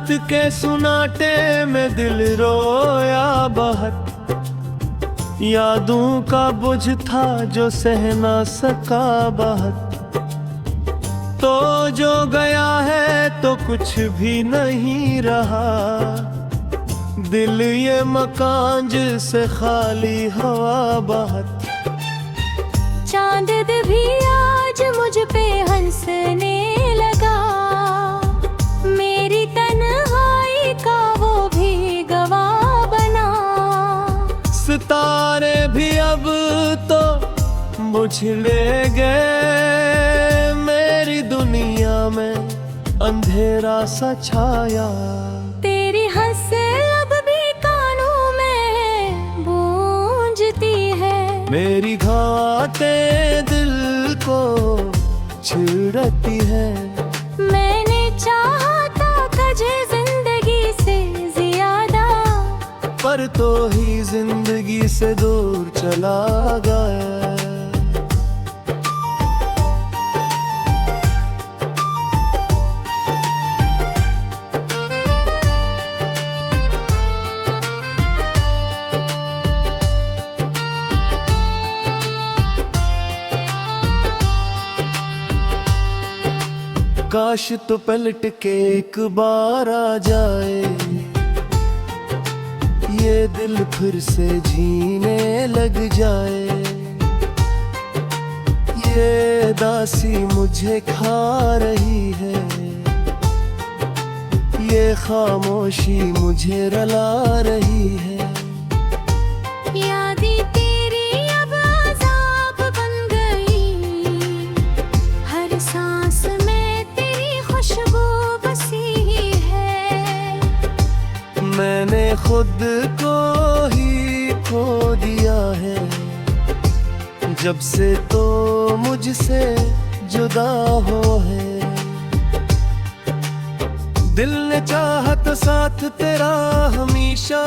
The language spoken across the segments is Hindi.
रात के सुनाटे में दिल रोया बहुत, यादों का बोझ था जो सह ना सका बहुत। तो जो गया है तो कुछ भी नहीं रहा, दिल ये मकान जिससे खाली हवा बहुत। चांद भी आज मुझ पे हंसने लगा, मेरी तन्हाई का वो भी गवाह बना। सितारे भी अब तो बुझने गए, मेरी दुनिया में अंधेरा सा छाया। तेरी हंस अब भी कानों में गूंजती है, मेरी घातें दिल को छिड़ती है। मैंने चाहा था तुझे जिंदगी से ज्यादा, पर तो ही जिंदगी से दूर चला गया। काश तो पलट के एक बार आ जाए, ये दिल फिर से जीने लग जाए। ये दासी मुझे खा रही है, ये खामोशी मुझे रुला रही है। यादें तेरी अब अज़ाब बन गई, हर सांस में तेरी खुशबू बसी है। मैंने खुद को ही खो दिया है, जब से तो मुझसे जुदा हो है। दिल ने चाहा तो साथ तेरा हमेशा,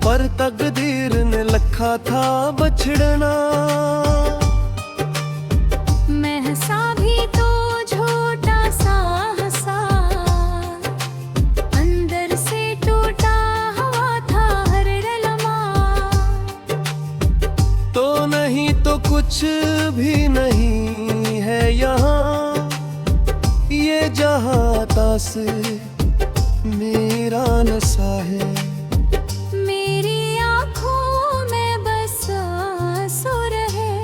पर तकदीर ने लिखा था बछड़ना। मैं हंसा भी तो झूठा सा हंसा, अंदर से टूटा हुआ था हर लम्हा। तो नहीं तो कुछ भी नहीं है यहाँ, ये जहाँ तास मेरा नशा है। मेरी आँखों में बस आंसू रहे,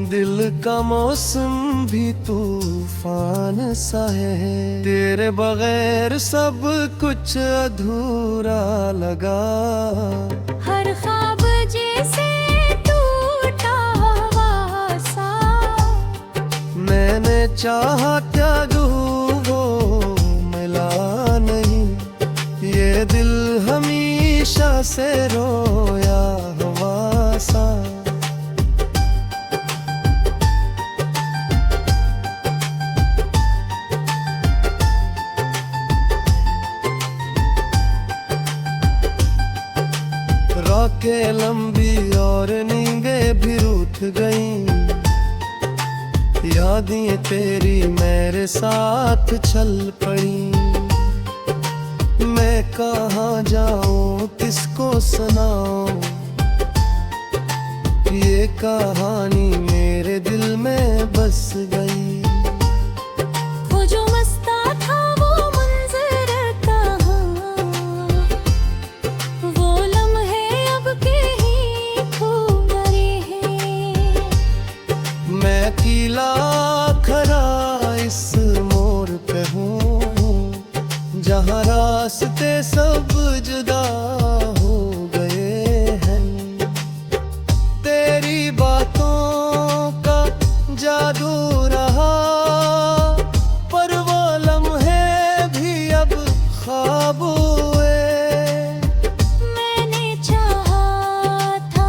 दिल का मौसम भी तूफान सा है। तेरे बगैर सब कुछ अधूरा लगा, हर ख्वाब जैसे टूटा हुआ सा। मैंने चाहा त्यागू वो मिला नहीं, ये दिल हमेशा से रोया हुआ सा। राखें लंबी और नींदें भी रूठ गईं, यादें तेरी मेरे साथ चल पड़ी। मैं कहाँ जाऊँ किसको सुनाऊँ, ये कहानी मेरे दिल में बस गई। वो जो मस्ता था वो मंजर कहाँ, वो लम्हे अब के ही खो गए हैं। मैं अकेला खड़ा इस मोड़ पे हूँ, जहाँ रास्ते सब जुदा हो गए हैं। तेरी बातों का जादू रहा, पर वो लम्हे भी अब ख्वाब हुए। मैंने चाहा था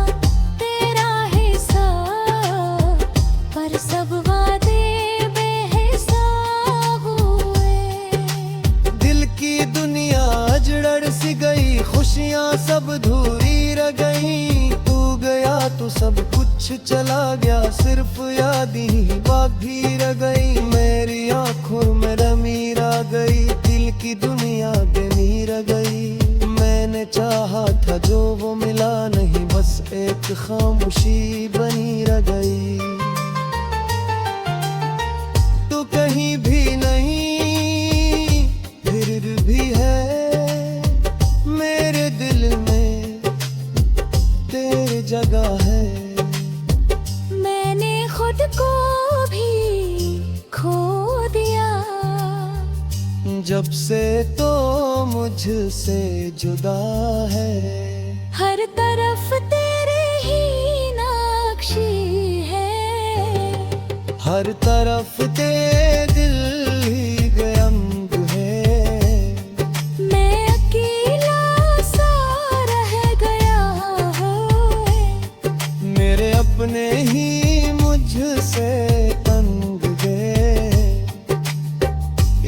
तेरा हिस्सा, पर सब वादे बेहिसाब हुए। दिल की दुनिया अजड़र सी गई, खुशियाँ सब धूरी रह गई। तू गया तो सब कुछ चला गया, सिर्फ याद ही बाकी रह गई। मेरी आंखों में रमी की दुनिया बेनीर गई। मैंने चाहा था जो वो मिला नहीं, बस एक खामोशी बनी रह गई। तू कहीं भी नहीं फिर भी है मेरे दिल में, तेरी जगह है। मैंने खुद को भी खो दिया जब से तो मुझसे जुदा है। हर तरफ तेरे ही नक्शी है, हर तरफ तेरे दिल ही गयंग है। मैं अकेला सा रह गया हूँ, मेरे अपने ही मुझसे तंग गए।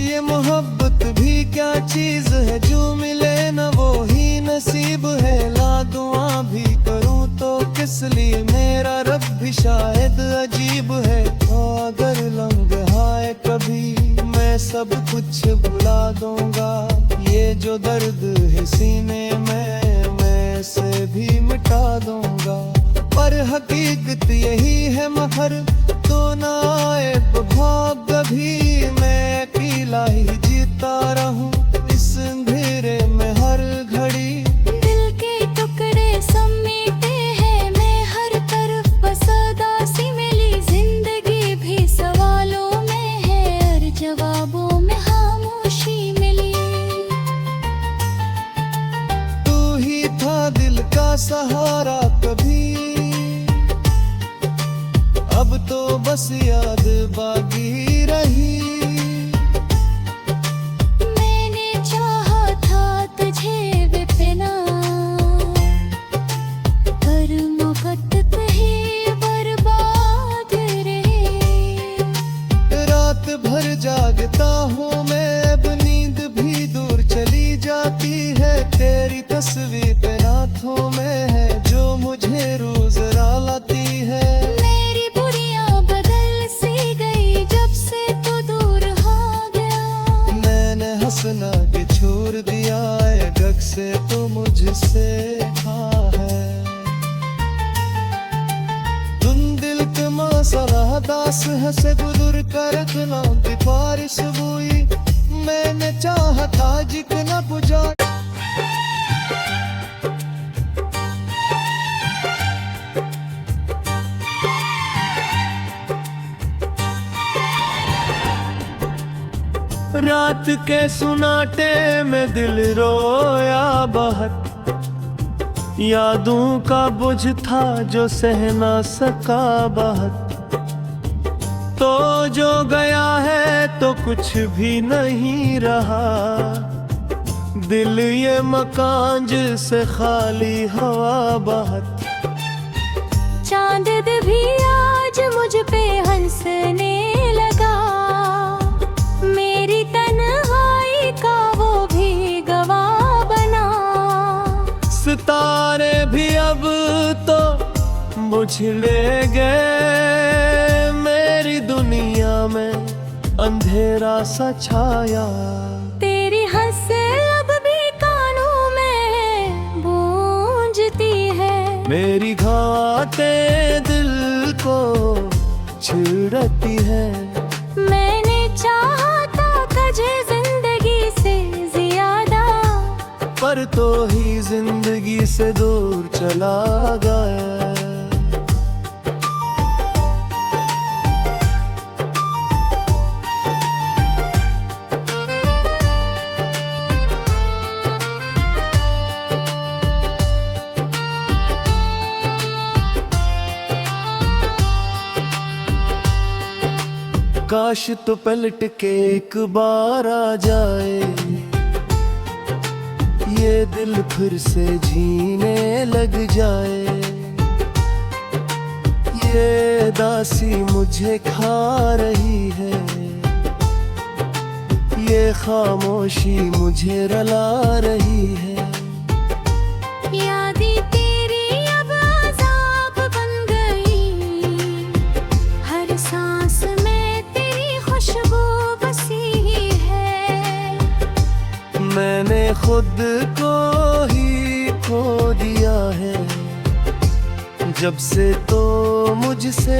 ये मोहब्बत भी क्या चीज है, जो मिले न वो ही नसीब है। ला दुआ भी करूं तो किस लिए, मेरा रब भी शायद अजीब है। अगर लम्हा है कभी मैं सब कुछ भुला दूंगा, ये जो दर्द है सीने में मैं से भी मिटा दूंगा। पर हकीकत यही है मगर तो ना आए भाग कभी, मैं अकेला ही जीता रहूं इस अंधेरे में हर घड़ी। दिल के टुकड़े समेटे हैं मैं हर तरफ, बस उदासी मिली। जिंदगी भी सवालों में है और जवाबों में खामोशी मिली। तू ही था दिल का सहारा कभी, अब तो बस याद बाकी रही। मैंने चाहा था तुझे बेपना, पर मुकद्दर ही बर्बाद रहे। रात भर जागता हूँ मैं, अब नींद भी दूर चली जाती है। तेरी तस्वीर रातों में है जो मुझे रोज रुलाती है। मेरी बुरियां बदल सी गई जब से तू दूर हो गया। मैंने हंसना के छोड़ दिया है, गग से तो मुझसे हाँ है। तुम दिल के मसला दास हंसे गुदर कर गुलाम बारिश हुई। मैंने चाहा था जितना बुझा। रात के सुनाटे में दिल रोया बहुत, यादों का बोझ था जो सह ना सका बहुत। तो जो गया है तो कुछ भी नहीं रहा, दिल ये मकान जिससे खाली हवा बहुत। चांद भी आज मुझ पे हंसने लगा, मेरी तन्हाई का वो भी गवाह बना। सितारे भी अब तो बुझले गए, मेरी दुनिया में अंधेरा सा छाया। तेरी हंस अब भी कानों में गूंजती है, मेरी घातें दिल को छिड़ती है। मैंने चाहा था तुझे जिंदगी से ज्यादा, पर तो ही जिंदगी से दूर चला गया। काश तो पलट के एक बार आ जाए, ये दिल फिर से जीने लग जाए। ये दासी मुझे खा रही है, ये खामोशी मुझे रुला रही है। यादें तेरी अब अज़ाब बन गई, हर सांस में तेरी खुशबू बसी है। मैंने खुद को ही खो दिया है, जब से तो मुझसे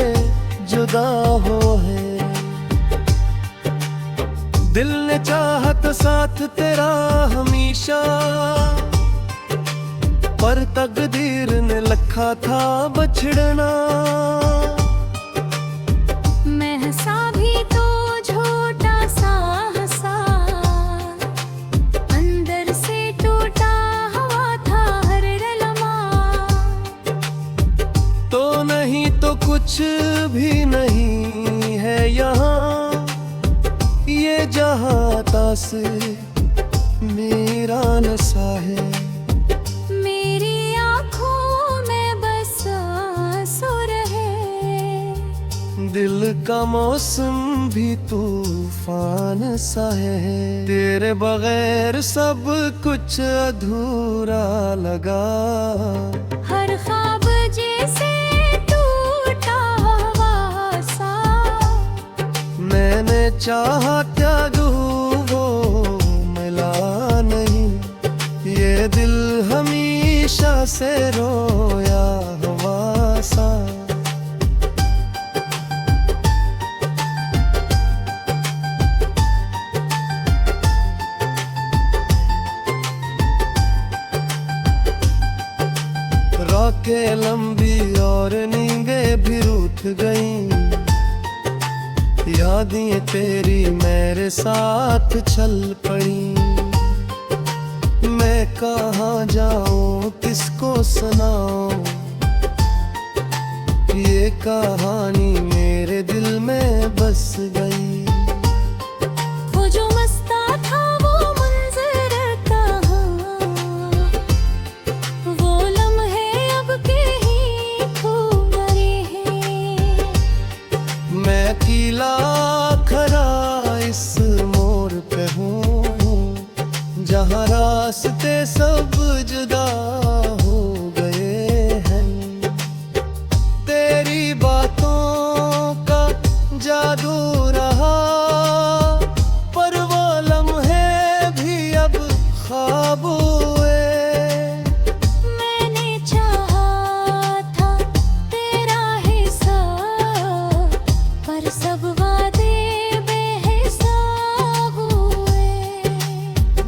जुदा हो है। दिल ने चाहा तो साथ तेरा हमेशा, पर तकदीर ने लिखा था बछड़ना। मैं हंसा भी तो झूठा सा हंसा, अंदर से टूटा हुआ था हर लम्हा। तो नहीं तो कुछ भी नहीं है यहाँ, ये जहाँ तासिर मेरा नशा है। मेरी आँखों में बस आंसू रहे, दिल का मौसम भी तूफान सा है। तेरे बगैर सब कुछ अधूरा लगा, हर ख्वाब जैसे टूटा हुआ सा। मैंने चाहा त्यागू वो मिला नहीं, ये दिल हमेशा से रोया हुआ सा। रातें लंबी और नींदें भी रूठ गईं, यादें तेरी मेरे साथ चल पड़ी। मैं कहाँ जाऊँ किसको सुनाऊँ, ये कहानी मेरे दिल में बस गई। वो जो मस्ता था वो मंजर कहाँ, वो लम्हे अब के ही खो गए हैं। मैं अकेला खड़ा इस मोड़ पे हूँ, जहाँ रास्ते सब जुदा हो गए हैं। तेरी बातों का जादू रहा, पर वो लम्हे भी अब ख्वाब हुए। मैंने चाहा था तेरा हिस्सा, पर सब वादे बेहिसाब हुए।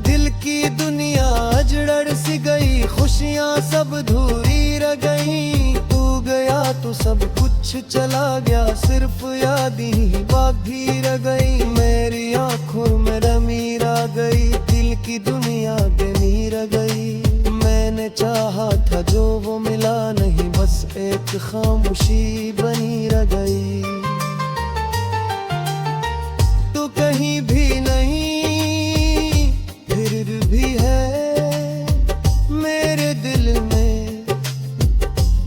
दिल की दुनिया अजड़र सी गई, खुशियाँ सब धूरी रह गई। तू गया तो सब कुछ चला गया, सिर्फ याद ही बाकी रह गई। मेरी आंखों में रमी रह गई, दिल की दुनिया बेनी रह गई। मैंने चाहा था जो वो मिला नहीं, बस एक खामोशी बनी रह गई। तू कहीं भी नहीं फिर भी है, मेरे दिल में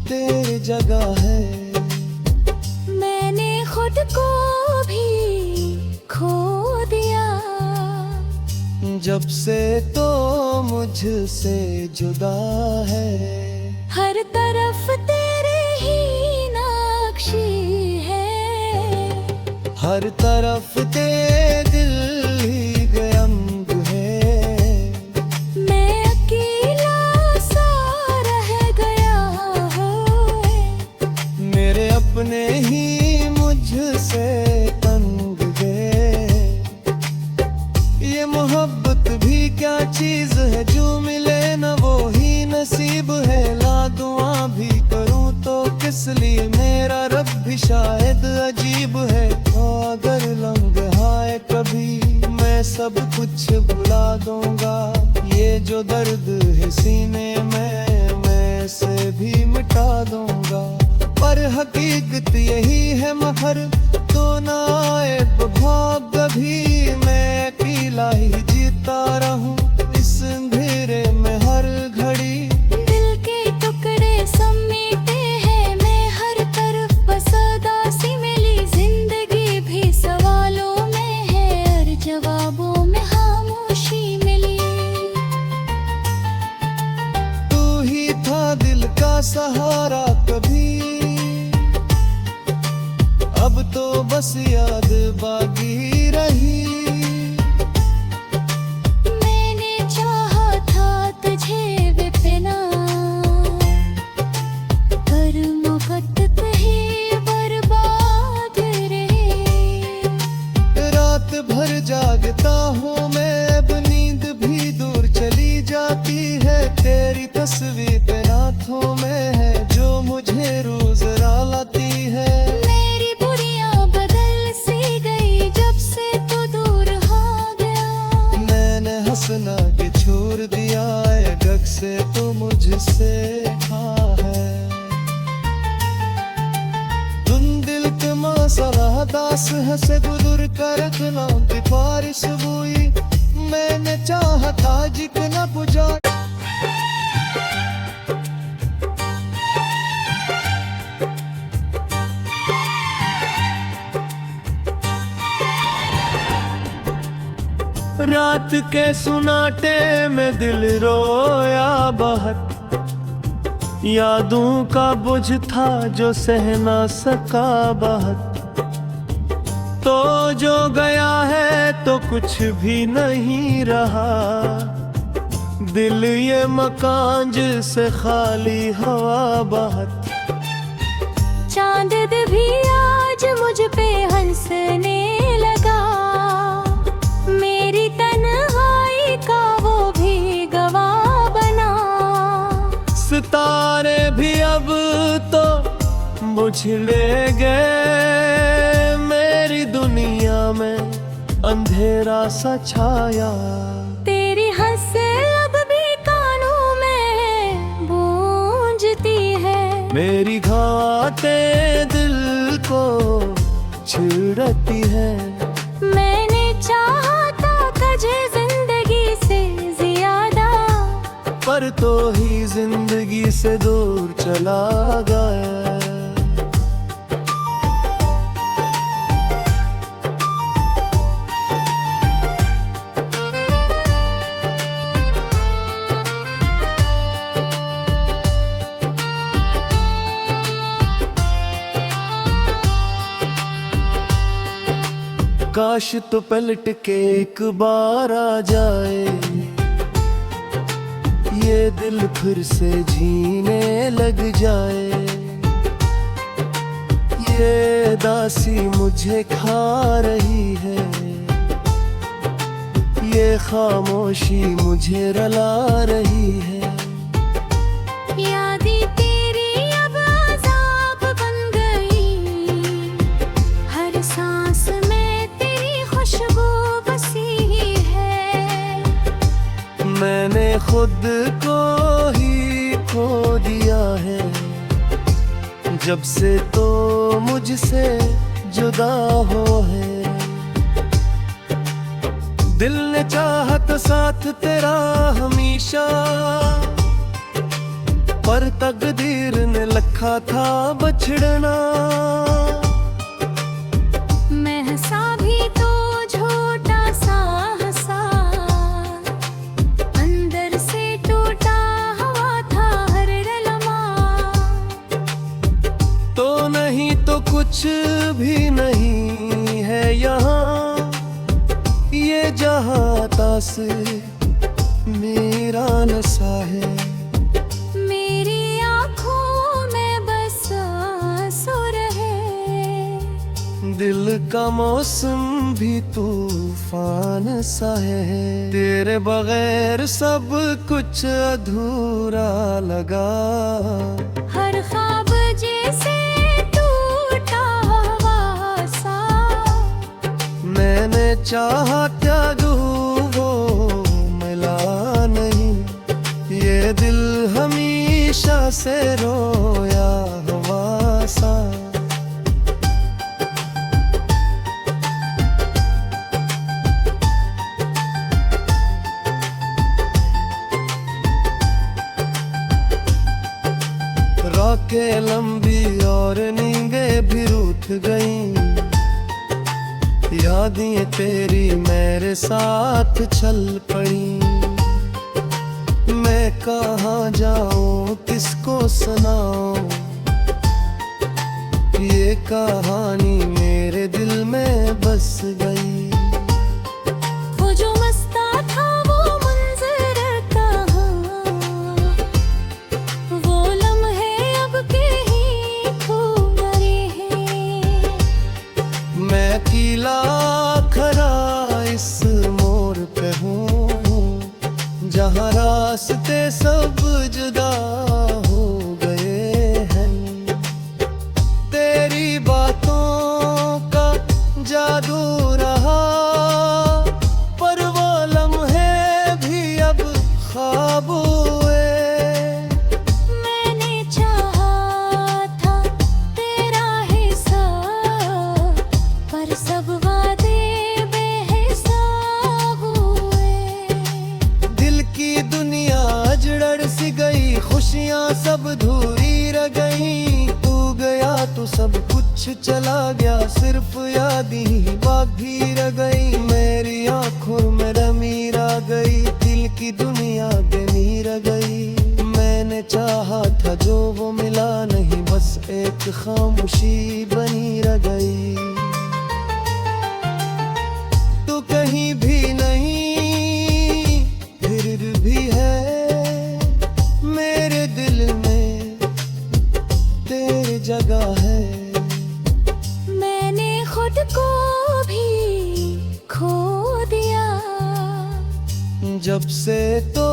तेरी जगह है। मैंने खुद को भी खो दिया, जब से तो मुझसे जुदा है। हर तरफ तेरे ही नक्शी है, हर तरफ तेरे दिल ही गयंग है। मैं अकेला सा रह गया है। मेरे अपने ही मुझसे तंग गए। ये मोहब्बत भी क्या चीज है, जो मिले न वो ही नसीब है। ला दुआ भी करूं तो किस लिए, मेरा रब भी शायद अजीब है। अगर लम्हा आए कभी मैं सब कुछ भुला दूंगा, ये जो दर्द है सीने में मैं से भी मिटा दूंगा। पर हकीकत यही है महर, तो ना आए भाग कभी। मैं अकेला ही जीता रहूं इस अंधेरे में हर घड़ी। दिल के टुकड़े समेटे हैं मैं हर तरफ, बस उदासी मिली। जिंदगी भी सवालों में है और जवाबों में खामोशी मिली। तू ही था दिल का सहारा कभी, अब तो बस याद बाकी रही। मैंने चाहा तस्वीर तेरे हाथों में है जो मुझे रोज रालाती है। मेरी बुरियां बदल सी गई जब से तू दूर हो गया। मैंने हंसना के छोड़ दिया है गग से तो मुझसे है। तुम दिल के मसला दास हंसे गुदुर कर गुलाम की बारिश हुई। मैंने चाहा था जितना बुझा रात के सुनाटे में दिल रोया बहुत। यादों का बोझ था जो सह ना सका बहुत। तो जो गया है तो कुछ भी नहीं रहा। दिल ये मकान जिससे खाली हवा बहुत। चांद भी आज मुझ पे हंसने लगा। मेरी तन्हाई का वो भी गवाह बना। सितारे भी अब तो बुझले गए। मेरी दुनिया में अंधेरा सा छाया। तेरी हंस अब भी कानों में गूंजती है। मेरी घातें दिल को छिड़ती है। मैंने चाहा था तुझे जिंदगी से ज्यादा। पर तो ही जिंदगी से दूर चला गया। काश तो पलट के एक बार आ जाए। ये दिल फिर से जीने लग जाए। ये दासी मुझे खा रही है। ये खामोशी मुझे रुला रही है। यादें तेरी अब अज़ाब बन गई। हर सांस में तेरी खुशबू बसी है। मैंने खुद को ही खो दिया है। जब से तो मुझसे जुदा हो है। दिल ने चाहा तो साथ तेरा हमेशा। पर तकदीर ने लिखा था बछड़ना। मैं हंसा भी तो झूठा सा हंसा। अंदर से टूटा हुआ था हर लम्हा। तो नहीं तो कुछ भी नहीं है यहाँ। ये जहाँ तास मेरा नशा है। मेरी आँखों में बस आंसू रहे। दिल का मौसम भी तूफान सा है। तेरे बगैर सब कुछ अधूरा लगा। हर ख्वाब जैसे टूटा हुआ सा। मैंने चाहा त्यागू वो मिला नहीं। ये दिल हमेशा से रोया हुआ सा। राखें लंबी और नींदें भी रूठ गईं। यादें तेरी मेरे साथ चल पड़ी। मैं कहाँ जाऊँ किसको सुनाऊँ। ये कहानी मेरे दिल में बस गई। वो जो मस्ता था वो मंजर कहाँ। वो लम्हे अब के ही खो गए हैं। मैं अकेला खड़ा इस मोड़ पे हूँ। जहाँ रास्ते सब जुदा हो गए हैं, तेरी बातों का जादू रहा, पर वो लम्हे भी अब ख्वाब हुए। मैंने चाहा था तेरा हिस्सा, पर सब वादे बेहिसाब हुए। दिल की दुनिया अजड़र सी गई, खुशियां सब धूरी रह गई। तू गया तो सब कुछ चला गया, सिर्फ याद ही बाकी रह गई। मेरी आंखों में नमी रह गई, दिल की दुनिया बेनी रह गई। मैंने चाहा था जो वो मिला नहीं, बस एक खामोशी बनी रह गई। तू कहीं भी नहीं फिर भी है, मेरे दिल में तेरी जगह है। मैंने खुद को भी खो दिया, जब से तो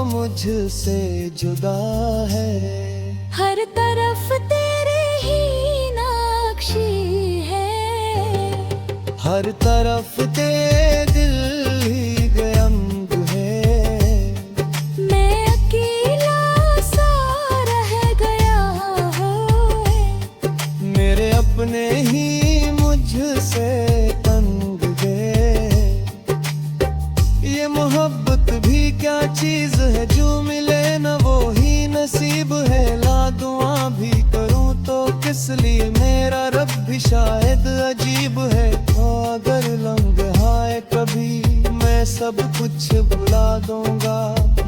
मुझसे जुदा है। हर तरफ तेरे ही नक्शी है, हर तरफ तेरे दिल ही गयंग है। मैं अकेला सा रह गया हूँ, मेरे अपने ही मुझसे तंग गए। ये मोहब्बत भी क्या चीज है, जो मिले न वो ही नसीब है। ला दुआ भी करूं तो किस लिए, मेरा रब भी शायद अजीब है। अगर लम्हा आए कभी, मैं सब कुछ भुला दूंगा।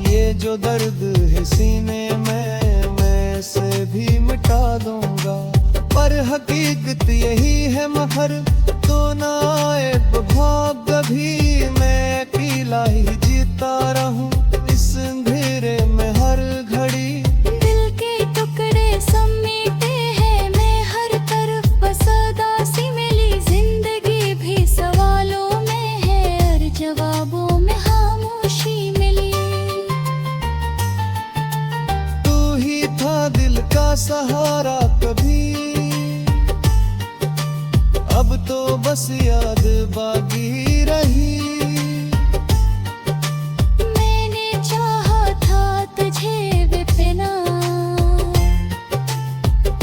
ये जो दर्द है सीने में, मैं इसे भी मिटा दूंगा। पर हकीकत यही है महर, तो ना आए भाग कभी। मैं अकेला ही जीता रहूं इस अंधेरे में हर घड़ी। दिल के टुकड़े समेटे हैं मैं हर तरफ, बस उदासी मिली। जिंदगी भी सवालों में है और जवाबों में खामोशी मिली। तू ही था दिल का सहारा कभी, अब तो बस याद बाकी रही। मैंने चाहा था तुझे बेपना,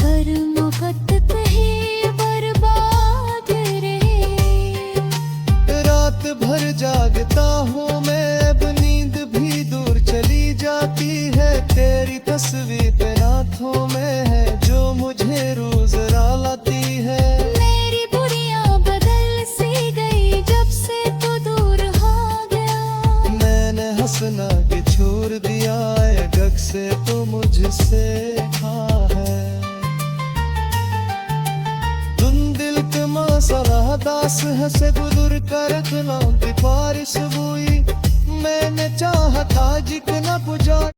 पर मोहब्बत ही बर्बाद रही। रात भर जागता हूँ मैं, अब नींद भी दूर चली जाती है। तेरी तस्वीर रातों में है, जो मुझे रोज रुलाती है। मेरी बुरियां बदल सी गई, जब से तू दूर हो गया। मैंने हंसना के छोड़ दिया है, गग से तो मुझसे हाँ है। तुम दिल के मसला दास हंसे गुदुर कर तुलांती बारिश हुई। मैंने चाहा था जितना पुजा